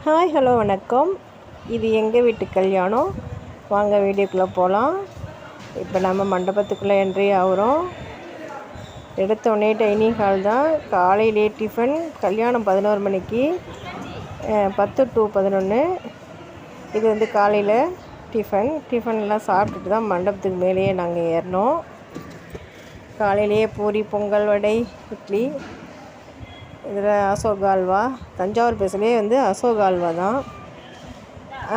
Hi hello வணக்கம். இது எங்கள் வீட்டு கல்யாணம். வாங்க வீடியோக்குள்ளே போகலாம். இப்போ நம்ம மண்டபத்துக்குள்ளே என்ட்ரி ஆகிறோம். எடுத்தோடனே டைனிங் ஹால் தான். காலையிலே டிஃபன். கல்யாணம் 11 மணிக்கு, 10 to 11. இது வந்து காலையில் டிஃபன்லாம் சாப்பிட்டுட்டு தான் மண்டபத்துக்கு மேலேயே நாங்கள் ஏறினோம். காலையிலேயே பூரி, பொங்கல், வடை, இட்லி. இதில் அசோக் அல்வா, தஞ்சாவூர் பேசுலேயே வந்து அசோக் அல்வா தான்.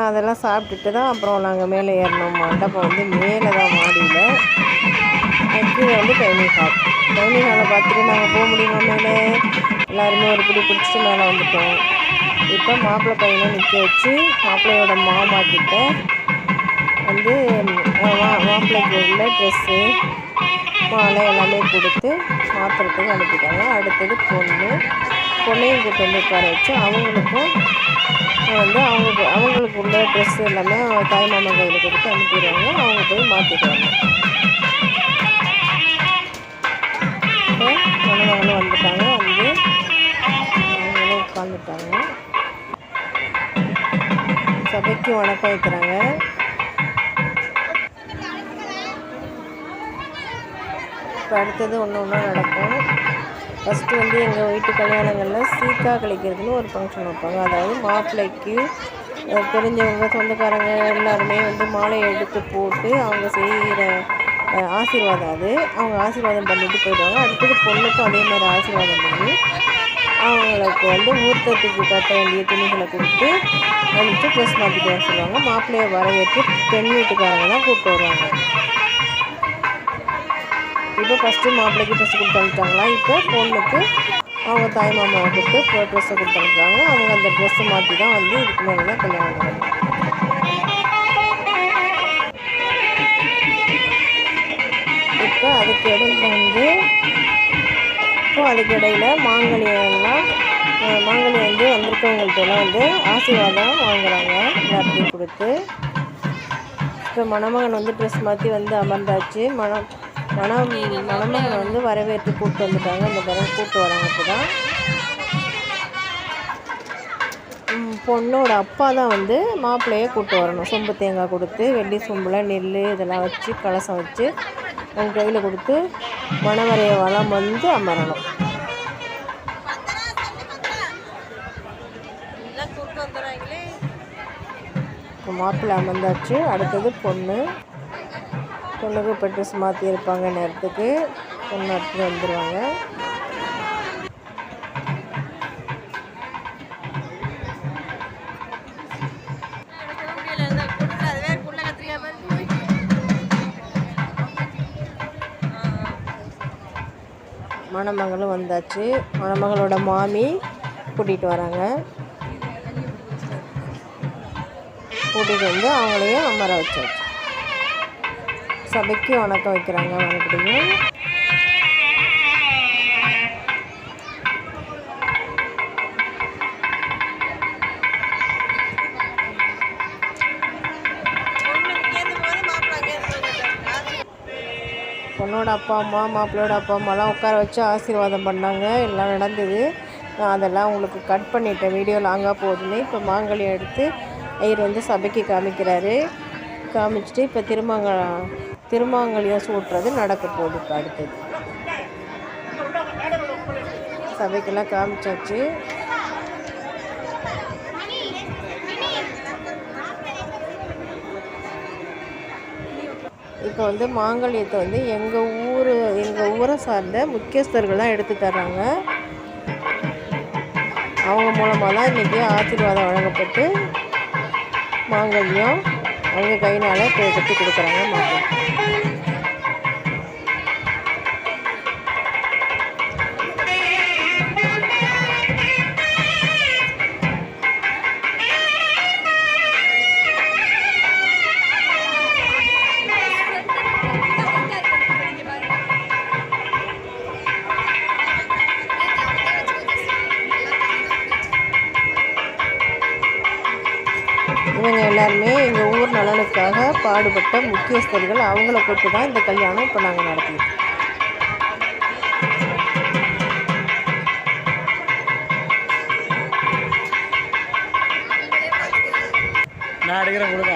அதெல்லாம் சாப்பிட்டுட்டு தான் அப்புறம் நாங்கள் மேலே ஏறினோம். மண்டபம் வந்து மேலே தான், மாடியில். கீழே வந்து டைனிங் ஹாலை பார்த்துட்டு நாங்கள் போக முடியுமா மேலே? எல்லாருமே ஒரு பிடி பிடிச்சிட்டு மேலே வந்துட்டோம். இப்போ மாப்பிள்ளை பையனை நிற்க வச்சு மாப்பிள்ளையோட மாமா கிட்ட வந்து மாப்பிள்ளைக்கு உள்ள ட்ரெஸ்ஸு, மாலை எல்லாமே கொடுத்து மாத்திரத்துக்கு அனுப்பிட்டாங்க. அடுத்தது பொண்ணையும் கூட்டு வந்து உட்கார வச்சு அவங்களுக்கும் வந்து அவங்களுக்கு உள்ள ட்ரெஸ்ஸு எல்லாமே தாய் மாமா கையில் கொடுத்து அனுப்பிடுவாங்க. அவங்க போய் மாற்றிக்குவாங்க. இப்போ மணமகளும் வந்துட்டாங்க. வந்து அவங்களும் உட்காந்துட்டாங்க. சபைக்கு வணக்கம் வைக்கிறாங்க. இப்போ அடுத்தது ஒன்று நடக்கும். ஃபஸ்ட்டு வந்து எங்கள் வீட்டு கல்யாணங்களில் சீக்கா கழிக்கிறதுன்னு ஒரு ஃபங்க்ஷன் வைப்பாங்க. அதாவது மாப்பிள்ளைக்கு தெரிஞ்சவங்க, சொந்தக்காரங்க எல்லாருமே வந்து மாலையை எடுத்து போட்டு அவங்க செய்கிற ஆசீர்வாதம். அது அவங்க ஆசீர்வாதம் பண்ணிட்டு போயிடுவாங்க. அடுத்தது பொண்ணுக்கும் அதே மாதிரி ஆசீர்வாதம் பண்ணி அவங்களுக்கு வந்து மூர்த்தத்துக்கு கட்ட வேண்டிய துணிகளை கொடுத்து அனுப்பிச்சு ட்ரெஸ் மாற்றிட்டு வர சொல்லுவாங்க. மாப்பிள்ளையை வரவேற்று பெண் வீட்டுக்காரங்க தான் கூப்பிட்டு வருவாங்க. இப்போ ஃபஸ்ட்டு மாப்பிள்ளைக்கு ட்ரெஸ் கொடுத்து அனுப்பிட்டாங்களா. இப்போ பொண்ணுக்கு அவங்க தாய் மாமாவை கொடுத்து ட்ரெஸ்ஸை கொடுத்து அனுப்புறாங்க. அவங்க அந்த ட்ரெஸ்ஸை மாற்றி தான் வந்து இதுக்கு மேலே தான் கல்யாணம் நடக்கும். இப்போ அதுக்கு இடையில் மாங்கல்யம் வந்து வந்திருக்கவங்கள்ட்டெல்லாம் வந்து ஆசீர்வாதம் வாங்குறாங்க எல்லாத்தையும் கொடுத்து. இப்போ மணமகன் வந்து ட்ரெஸ் மாற்றி வந்து அமர்ந்தாச்சு. மணமகனை வந்து வரவேற்று கூப்பிட்டு வந்துட்டாங்க. இந்த தடவை கூப்பிட்டு வராங்க. இப்போ தான் பொண்ணோட அப்பா தான் வந்து மாப்பிள்ளையை கூப்பிட்டு வரணும். சொம்பு தேங்காய் கொடுத்து வெள்ளி சொம்பில் நெல் இதெல்லாம் வச்சு கலசம் வச்சு அவங்க கையில் கொடுத்து மணவரையை வளம் வந்து அமரணும். இப்போ மாப்பிள்ளை அமர்ந்தாச்சு. அடுத்தது பொண்ணுக்கு இப்போ ட்ரெஸ் மாற்றி இருப்பாங்க. நேரத்துக்கு பொண்ணு எடுத்துட்டு வந்துடுவாங்க. மணமகளும் வந்தாச்சு. மணமகளோட மாமி கூட்டிகிட்டு வராங்க. கூட்டிகிட்டு வந்து அவங்களையும் அமர வச்சாச்சு. சபைக்கு வணக்கம் வைக்கிறாங்க. மறுபடியும் பொண்ணோட அப்பா அம்மா, மாப்பிள்ளையோட அப்பா அம்மாலாம் உட்கார வச்சு ஆசீர்வாதம் பண்ணாங்க. எல்லாம் நடந்தது. நான் அதெல்லாம் உங்களுக்கு கட் பண்ணிட்டேன். வீடியோ லாங்காக போகுதுன்னு. இப்போ மாங்கல்யம் எடுத்து ஐயர் வந்து சபைக்கு காமிக்கிறாரு. காமிச்சிட்டு இப்போ திருமாங்கல்யம் சூட்டுறது நடக்க போகுது. இப்போ அடுத்தது சபைக்கெல்லாம் காமிச்சாச்சு. இப்போ வந்து மாங்கல்யத்தை வந்து எங்கள் ஊரை சார்ந்த முக்கியஸ்தர்கள் தான் எடுத்து தர்றாங்க. அவங்க மூலமாக தான் இன்றைக்கி ஆசீர்வாதம் வழங்கப்பட்டு மாங்கல்யம் அவங்க கையினால் கட்டி கொடுக்குறாங்க. மாப்பிள்ளை இவங்க எல்லாருமே எங்கள் ஊர் நலனுக்காக பாடுபட்ட முக்கியஸ்தர்கள். அவங்கள கூப்பிட்டு தான் இந்த கல்யாணம் இப்போ நாங்கள் நடத்திட்டோம். நான் எடுக்கிறேன் கொடுங்க.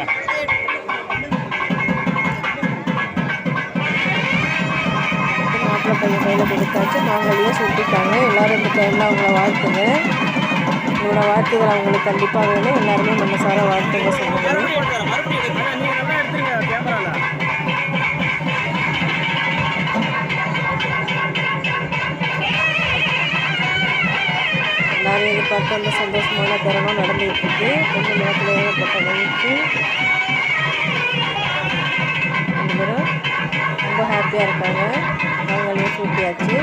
மாப்பிள்ளை பையன் கையில் கொடுத்தாச்சு. மாங்கல்யம் சுட்டிட்டாங்க. எல்லோரும் இந்த டைமில் அவங்கள வாழ்த்துங்க. உங்களோட வாழ்த்துக்கள் அவங்களுக்கு கண்டிப்பாக வேணும். எல்லாருமே மனசார வாழ்த்துங்க சொல்லுங்கள். எல்லாரும் எதிர்பார்த்து அந்த சந்தோஷமான தருணம் நடந்துகிட்டு இருக்கு. கொஞ்சம் நேரத்தில் ஏகப்பட்ட மகிழ்ச்சி. ரெண்டு பேரும் ரொம்ப ஹாப்பியாக இருக்காங்க. மாங்கல்யம் சூட்டியாச்சு.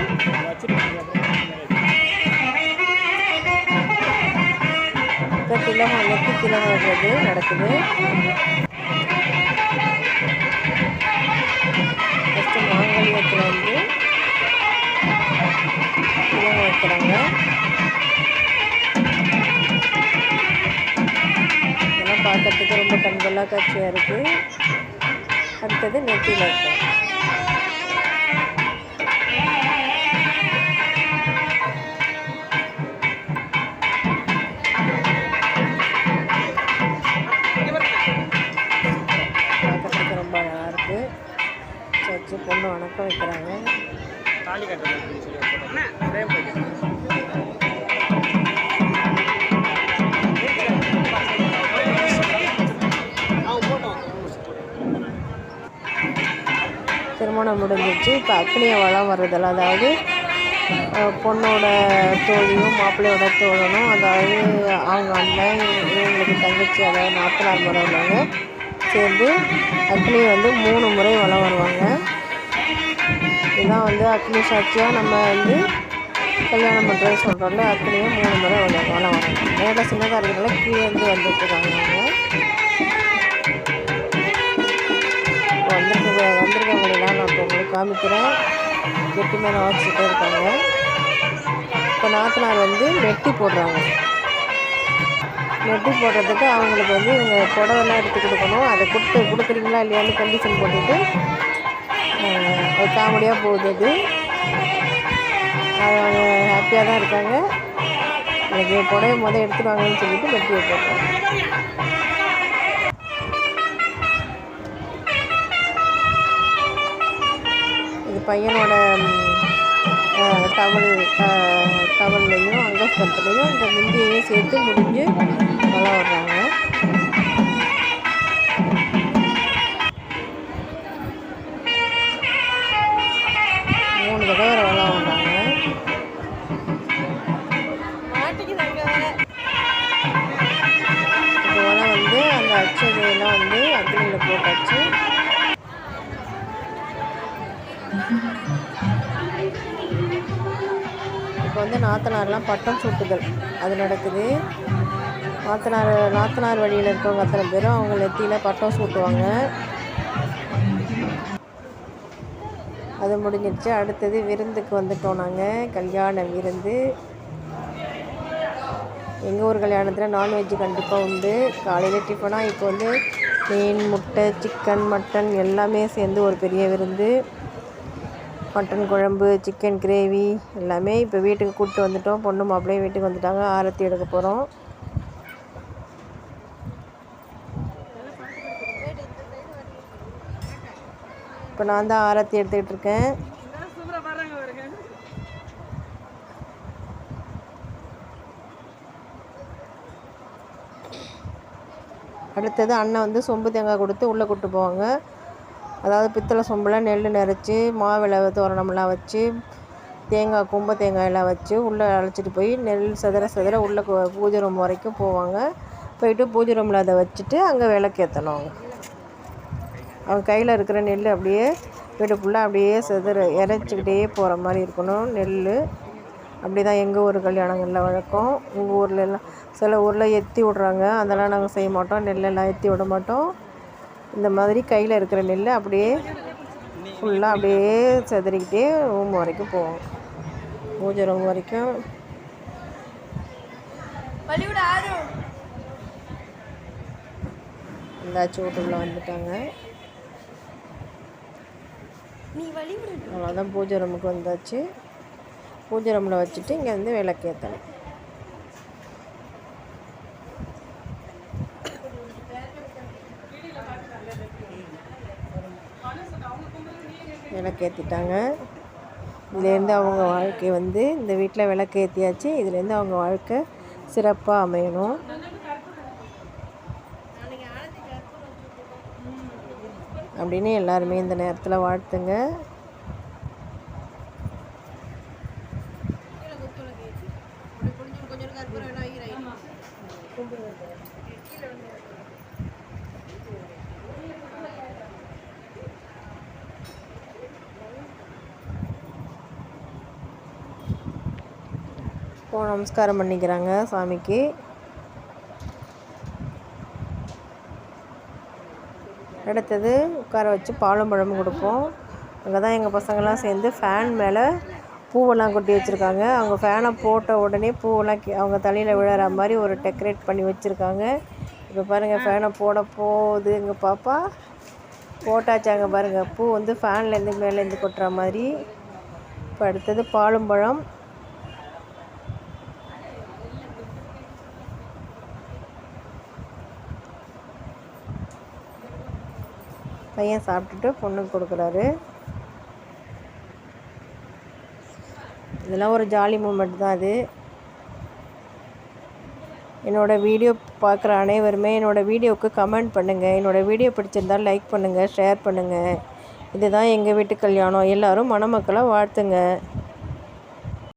இப்போ திலகம் நெத்தி திலகம் விடுறது நடக்குது. ஃபஸ்ட்டு மாங்கல்யத்தில் வந்து திலகம் வைக்கிறாங்க. இதெல்லாம் பார்க்கறதுக்கு ரொம்ப கண்கொள்ளா காட்சியாக இருக்குது. அடுத்தது நெத்தியில் இருக்கும். வச்சு பொண்ணு வணக்கம் வைக்கிறாங்க. திருமணம் முடிஞ்சிச்சு. இப்போ அக்னிய வளம் வர்றதில்ல. அதாவது பொண்ணோட தோழியும் மாப்பிள்ளையோட தோழனும், அதாவது அவங்க அண்ணன் இவங்களுக்கு தங்கச்சி, அதாவது நாத்தனார் முறை உள்ளவங்க சேர்ந்து அக்னியை வந்து 3 முறை வளம் வருவாங்க. இதுதான் வந்து அக்னி சாட்சியாக நம்ம வந்து கல்யாணம் பண்ணுறது சொல்கிறோம்ல. அக்னியை 3 முறை வளம் வரும். மேலே சின்னதாக இருக்கிறதுனால கீழே இருந்து வந்துட்டுருக்காங்க. அவங்க வந்திருக்கவங்களெல்லாம் நான் இப்போ உங்களுக்கு காமிக்கிறேன். கெட்டி மேலே வச்சுட்டே இருக்காங்க. இப்போ நாத்தனார் வந்து நெட்டி போடுறாங்க. நெட்டி போடுறதுக்கு அவங்களுக்கு வந்து இவங்க புடவெல்லாம் எடுத்து கொடுக்கணும். அதை கொடுக்குறீங்களா இல்லையான்னு கண்டிஷன் போட்டுட்டு ஒரு காமெடியாக போகுது. அது அவங்க ஹாப்பியாக தான் இருக்காங்க. எனக்கு புடவை எடுத்துட்டு வாங்கன்னு சொல்லிட்டு நெட்டியை போடுறாங்க. இது பையனோட டவல்லையும் அங்கஸ்தத்துலையும் இந்த முந்தியையும் சேர்த்து முடிஞ்சு வளம் வர்றாங்க. மூணு தடவை வளம் வர்றாங்க. இந்த வளம் வந்து அந்த அச்சதையெல்லாம் வந்து அக்னியில் போட்டாச்சு. இப்போ வந்து நாத்தனார்லாம் பட்டம் சூட்டுதல் அது நடக்குது. நாத்தனார் வழியில் இருக்கவங்க அத்தனை பேரும் அவங்க நெத்தியில் பட்டம் சூட்டுவாங்க. அது முடிஞ்சிடுச்சு. அடுத்தது விருந்துக்கு வந்துட்டோம் நாங்கள். கல்யாண விருந்து. எங்கள் ஊர் கல்யாணத்தில் நான்வெஜ்ஜு கண்டிப்பாக உண்டு. காலையில் டிஃபனாக இப்போ வந்து மீன், முட்டை, சிக்கன், மட்டன் எல்லாமே சேர்ந்து ஒரு பெரிய விருந்து. மட்டன் குழம்பு, சிக்கன் கிரேவி எல்லாமே இப்போ வீட்டுக்கு கூப்பிட்டு வந்துட்டோம். பொண்ணு மாப்பிள்ளையும் வீட்டுக்கு வந்துட்டாங்க. ஆரத்தி எடுக்க போகிறோம். இப்போ நான் தான் ஆரத்தி எடுத்துக்கிட்டு இருக்கேன். அடுத்தது அண்ணன் வந்து சொம்பு தேங்காய் கொடுத்து உள்ளே கூப்பிட்டு போவாங்க. அதாவது பித்தளை சொம்பில் நெல் நிறச்சி மாவிளை தோரணம்லாம் வச்சு தேங்காய் கும்ப தேங்காயெல்லாம் வச்சு உள்ளே அழைச்சிட்டு போய் நெல் செதற உள்ளே பூஜை ரூம் வரைக்கும் போவாங்க. போயிட்டு பூஜை ரூமில் அதை வச்சுட்டு அங்கே விளக்கேற்றணும். அவங்க கையில் இருக்கிற நெல் அப்படியே வீடு ஃபுல்லாக அப்படியே இறைச்சிக்கிட்டே போகிற மாதிரி இருக்கணும் நெல். அப்படி தான் எங்கள் ஊர் கல்யாணங்களில் வழக்கம். உங்கள் ஊரில் எல்லாம் சில ஊரில் எத்தி விட்றாங்க. அதெல்லாம் நாங்கள் செய்ய மாட்டோம். நெல்லெல்லாம் எத்தி விட மாட்டோம். இந்த மாதிரி கையில் இருக்கிற நெல் அப்படியே ஃபுல்லாக அப்படியே செதறிக்கிட்டே ரூம் வரைக்கும் போவோம். பூஜை ரூம் வரைக்கும். எந்தாச்சும் வீட்டுக்குள்ளே வந்துட்டாங்க. அவ்வளோதான், பூஜை ரூமுக்கு வந்தாச்சு. பூஜை ரூமில் வச்சுட்டு இங்கே வந்து விளக்கேற்றணும். விளக்கேற்றிட்டாங்க. இதுலேருந்து அவங்க வாழ்க்கை வந்து இந்த வீட்டில் விளக்கேற்றியாச்சு. இதுலேருந்து அவங்க வாழ்க்கை சிறப்பாக அமையணும் அப்படின்னு எல்லாருமே இந்த நேரத்தில் வாழ்த்துங்க. நமஸ்காரம் பண்ணிக்கிறாங்க சாமிக்கு. அடுத்தது உட்கார வச்சு பாலும் பழமும் கொடுப்போம். அங்கே தான் எங்கள் பசங்கள்லாம் சேர்ந்து ஃபேன் மேலே பூவெல்லாம் கொட்டி வச்சுருக்காங்க. அவங்க ஃபேனை போட்ட உடனே பூவெல்லாம் அவங்க தலையில் விழற மாதிரி ஒரு டெக்கரேட் பண்ணி வச்சுருக்காங்க. இப்போ பாருங்கள், ஃபேனை போட போகுது எங்கள் பாப்பா. போட்டாச்சாங்க பாருங்கள், பூ வந்து ஃபேன்லேருந்து மேலேருந்து கொட்டுற மாதிரி. இப்போ அடுத்தது பாலும் பழம். பையன் சாப்பிட்டுட்டு பொண்ணுக்கு கொடுக்குறாரு. இதெல்லாம் ஒரு ஜாலி மூமெண்ட் தான் அது. என்னோடய வீடியோ பார்க்குற அனைவருமே என்னோடய வீடியோவுக்கு கமெண்ட் பண்ணுங்கள். என்னோடய வீடியோ பிடிச்சிருந்தால் லைக் பண்ணுங்கள், ஷேர் பண்ணுங்கள். இதுதான் எங்கள் வீட்டு கல்யாணம். எல்லோரும் மணமக்களை வாழ்த்துங்க.